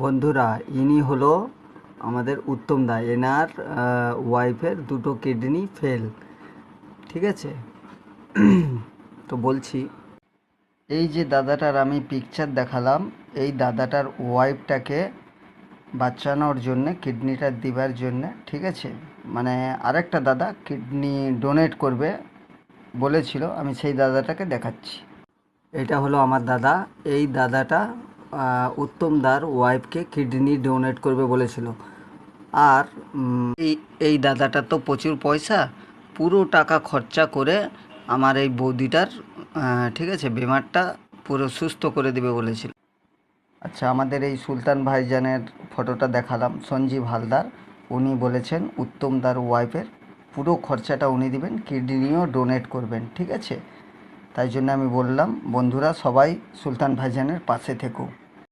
বন্ধুরা, ইনি হলো আমাদের উত্তম দা। এনার ওয়াইফের দুটো কিডনি ফেল। ঠিক আছে, তো বলছি, এই যে দাদাটার আমি পিকচার দেখালাম, এই দাদাটার ওয়াইফটাকে বাঁচানোর জন্যে, কিডনিটা দিবার জন্যে, ঠিক আছে, মানে আরেকটা দাদা কিডনি ডোনেট করবে বলেছিল। আমি সেই দাদাটাকে দেখাচ্ছি। এটা হলো আমার দাদা। এই দাদাটা উত্তম দার ওয়াইফকে কিডনি ডোনেট করবে বলেছিল। আর এই এই দাদাটার তো প্রচুর পয়সা, পুরো টাকা খরচা করে আমার এই বৌদিটার ঠিক আছে বেমারটা পুরো সুস্থ করে দেবে বলেছিল। আচ্ছা, আমাদের এই সুলতান ভাইজানের ফটোটা দেখালাম, সঞ্জীব হালদার। উনি বলেছেন উত্তম দার ওয়াইফের পুরো খরচাটা উনি দিবেন, কিডনিও ডোনেট করবেন। ঠিক আছে, তাই জন্য আমি বললাম, বন্ধুরা সবাই সুলতান ভাইজানের পাশে থেকো।